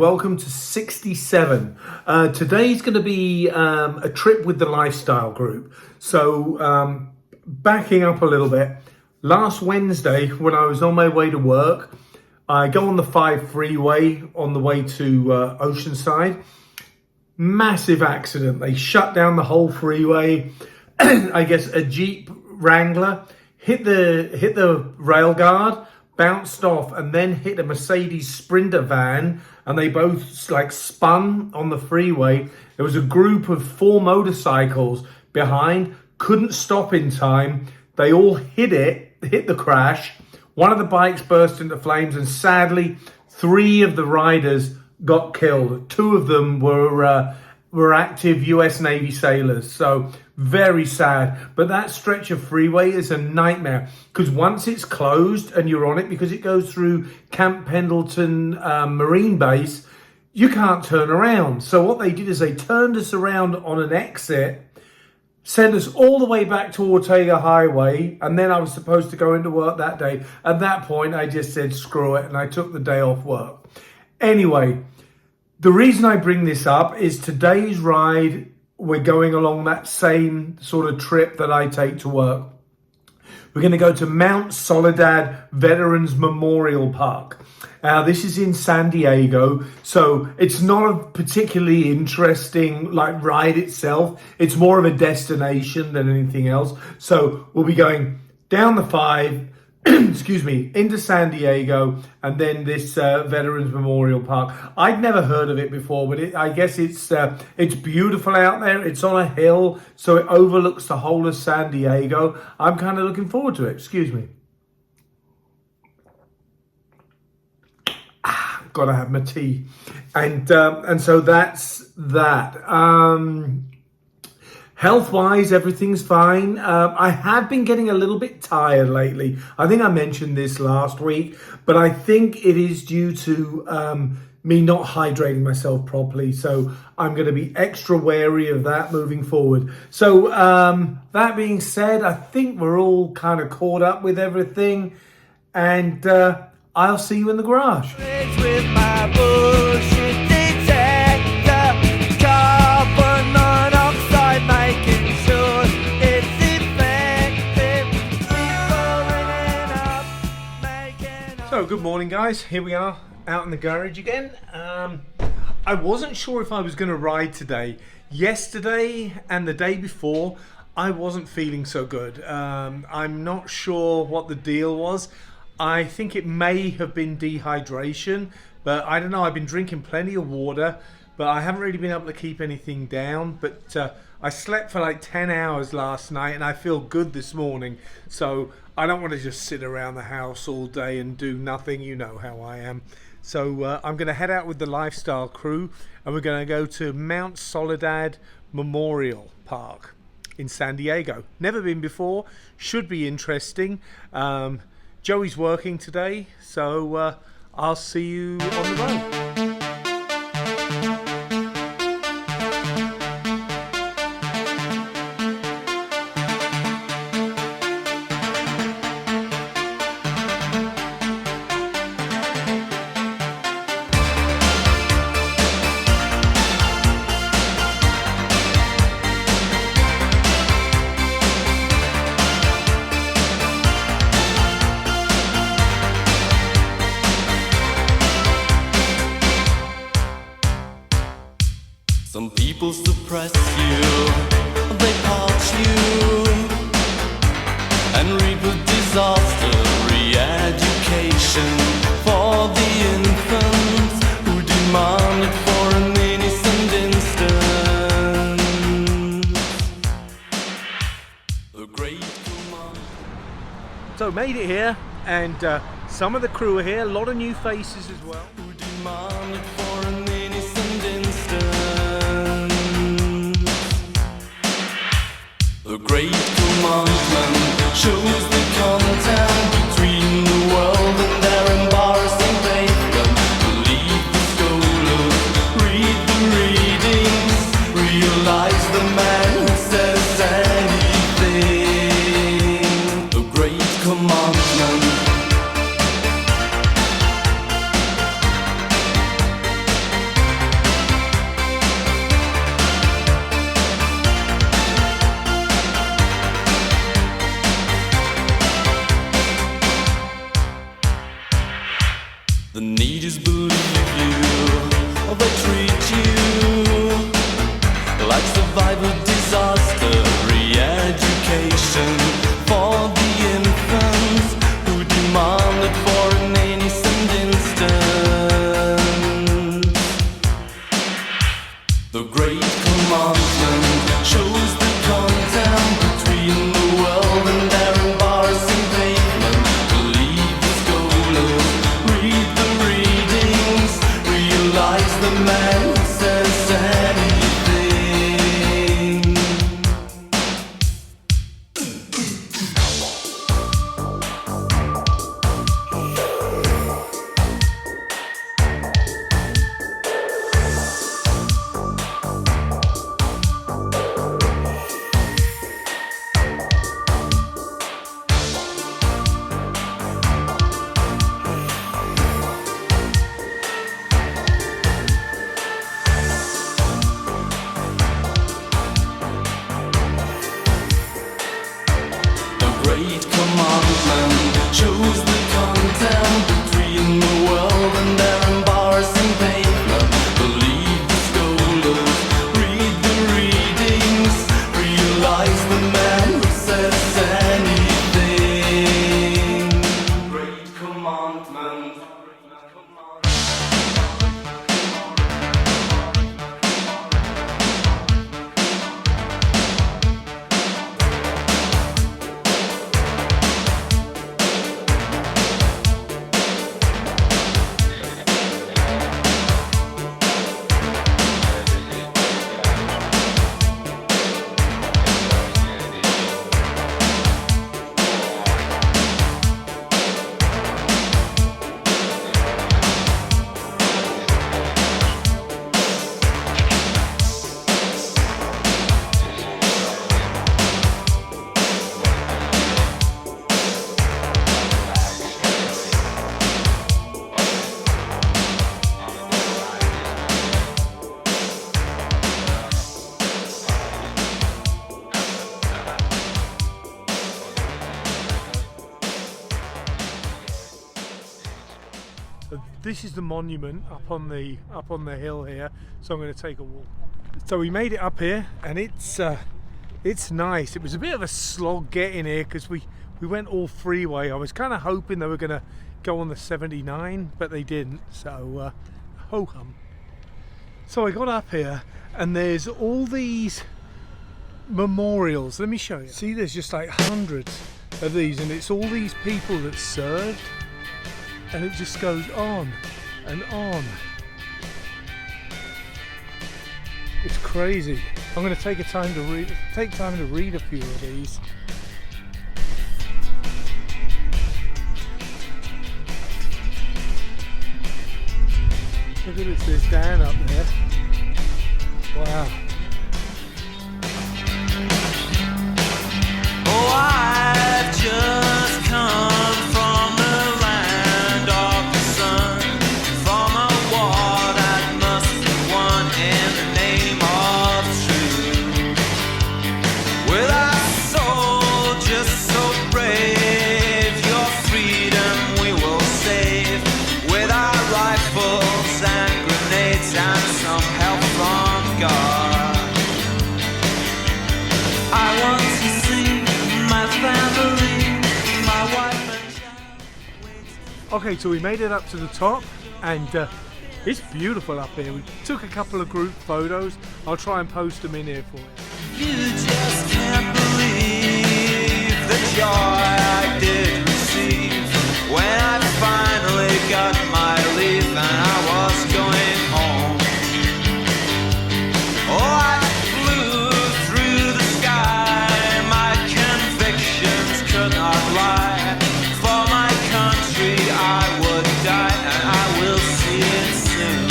welcome to 67. Today's going to be a trip with the lifestyle group. So backing up a little bit, last Wednesday when I was on my way to work, I go on the 5 freeway on the way to Oceanside. Massive accident. They shut down the whole freeway. I guess a Jeep Wrangler hit the rail guard, bounced off, and then hit a Mercedes Sprinter van, and they both like spun on the freeway. There was a group of 4 motorcycles behind, couldn't stop in time. They all hit the crash. One of the bikes burst into flames, and sadly 3 of the riders got killed. 2 of them were active US Navy sailors. So very sad. But that stretch of freeway is a nightmare because once it's closed and you're on it, because it goes through Camp Pendleton Marine Base, you can't turn around. So what they did is they turned us around on an exit, sent us all the way back to Ortega Highway, and then I was supposed to go into work that day. At that point, I just said, screw it, and I took the day off work. Anyway, the reason I bring this up is today's ride, we're going along that same sort of trip that I take to work. We're going to go to Mount Soledad Veterans Memorial Park. This is in San Diego, so it's not a particularly interesting ride itself. It's more of a destination than anything else. So we'll be going down the 5, excuse me, into San Diego, and then this Veterans Memorial Park. I'd never heard of it before, but I guess it's beautiful out there. It's on a hill, so it overlooks the whole of San Diego. I'm kind of looking forward to it. Excuse me. Gotta have my tea, and so that's that. Health-wise, everything's fine. I have been getting a little bit tired lately. I think I mentioned this last week, but I think it is due to me not hydrating myself properly. So I'm going to be extra wary of that moving forward. So that being said, I think we're all kind of caught up with everything, and I'll see you in the garage. With my bullshit detector, carbon monoxide, making sure it's effective. So good morning, guys. Here we are out in the garage again. I wasn't sure if I was going to ride today. Yesterday and the day before, I wasn't feeling so good. I'm not sure what the deal was. I think it may have been dehydration, but I don't know. I've been drinking plenty of water, but I haven't really been able to keep anything down. But I slept for like 10 hours last night, and I feel good this morning. So I don't want to just sit around the house all day and do nothing. You know how I am. So I'm going to head out with the lifestyle crew, and we're going to go to Mount Soledad Memorial Park in San Diego. Never been before. Should be interesting. Joey's working today, so I'll see you on the road. Some people suppress you, they parch you, and reap a disaster, re-education for the infants who demand it for an innocent instant. The great command. So made it here, and some of the crew are here, a lot of new faces as well. Who demand it for an innocent instant. The great commandment shows the content between the world and their embarrassing pavement. Believe the scholars, read the readings, realize the man who says anything. The great commandment. Great commandment shows the content between the world and their embarrassing pavement. Believe the scholars, read the readings, realize the man who says anything. Great commandment. This is the monument up on the hill here, so I'm going to take a walk. So we made it up here, and it's nice. It was a bit of a slog getting here because we went all freeway. I was kind of hoping they were going to go on the 79, but they didn't. So ho hum. So I got up here, and there's all these memorials. Let me show you. See, there's just like hundreds of these, and it's all these people that served. And it just goes on and on. It's crazy. I'm going to take time to read a few of these. Look at this, there's Dan up there. Wow. Oh, I've just come from the land of the sun, from a war that must be won in the name of truth. With our soldiers so brave, your freedom we will save. With our rifles and grenades and some help from God. I want to see my family, my wife and child. Okay, so we made it up to the top, and it's beautiful up here. We took a couple of group photos. I'll try and post them in here for you. You just can't believe the joy I did receive when I finally got my leave and I was going home. Oh, I flew through the sky, my convictions could not lie. For my country I would die, and I will see it soon.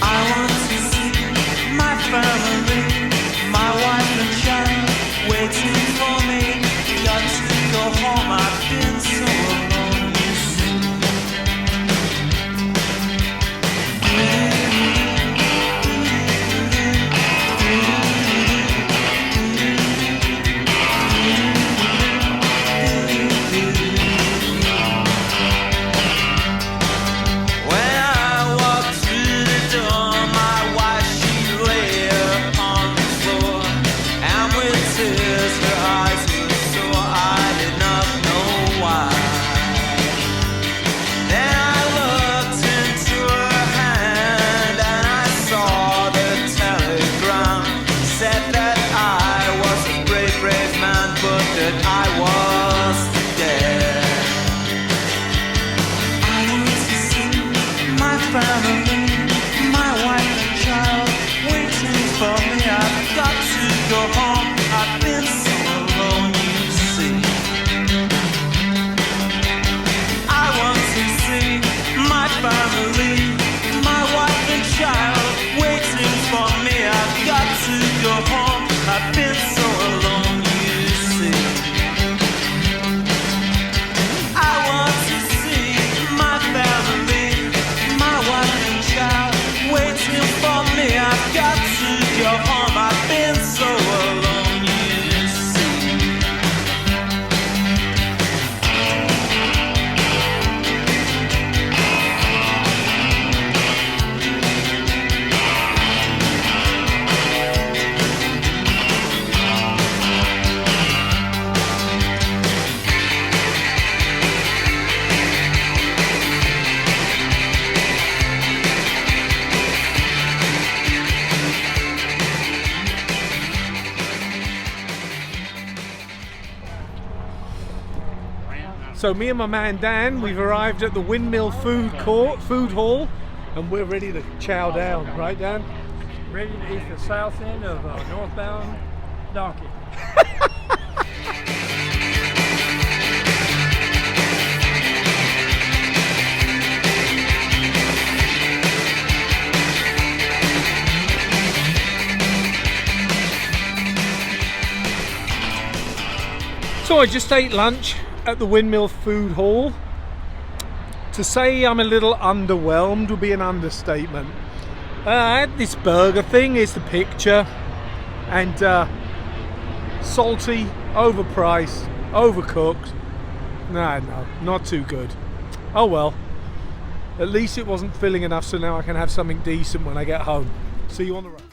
I want to see my family, my wife and child waiting for me. Got to go home, I've been so alone, you see. When I walked through the door, my wife, she lay upon the floor, and with tears her eyes were sore. I did not know why. Then I looked into her hand, and I saw the telegram. Said that I was a brave, brave man, but that I was dead. I want to see my family, my wife and child waiting for me. I've got to go home. I've been so alone, you see. I want to see my family, my wife and child waiting for me. I've got to go home. I've been so alone, you see. I want to see my family, my wife and child waiting for me. I've got to go home. I've been so alone. So me and my man Dan, we've arrived at the Windmill Food Hall, and we're ready to chow down, right Dan? Ready to eat the south end of northbound donkey. So I just ate lunch at the Windmill Food Hall. To say I'm a little underwhelmed would be an understatement. I had this burger thing, here's the picture, and salty, overpriced, overcooked. No, not too good. Oh well, at least it wasn't filling enough, so now I can have something decent when I get home. See you on the road.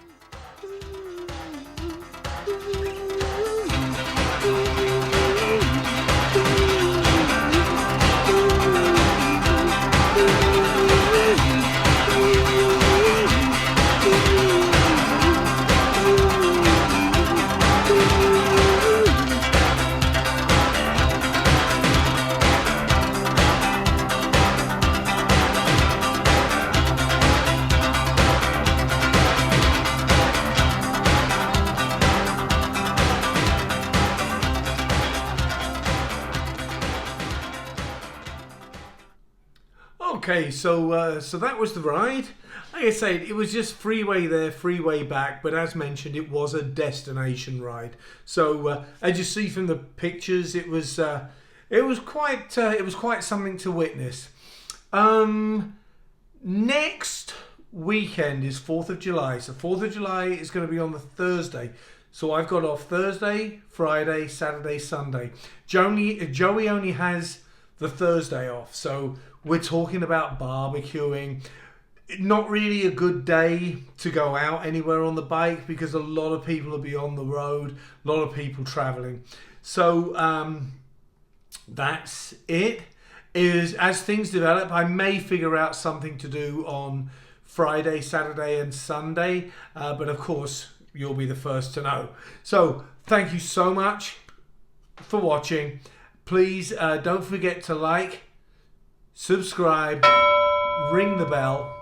Okay, so that was the ride. Like I say, it was just freeway there, freeway back, but as mentioned, it was a destination ride. So as you see from the pictures, it was quite something to witness. Next weekend is 4th of July. So 4th of July is going to be on the Thursday. So I've got off Thursday, Friday, Saturday, Sunday. Joey only has the Thursday off. So we're talking about barbecuing. Not really a good day to go out anywhere on the bike because a lot of people will be on the road, a lot of people traveling. So that's it. As things develop, I may figure out something to do on Friday, Saturday and Sunday. But of course, you'll be the first to know. So thank you so much for watching. Please don't forget to like, subscribe, ring the bell,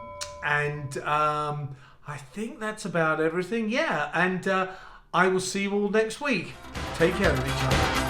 and I think that's about everything. Yeah, and I will see you all next week. Take care of each other.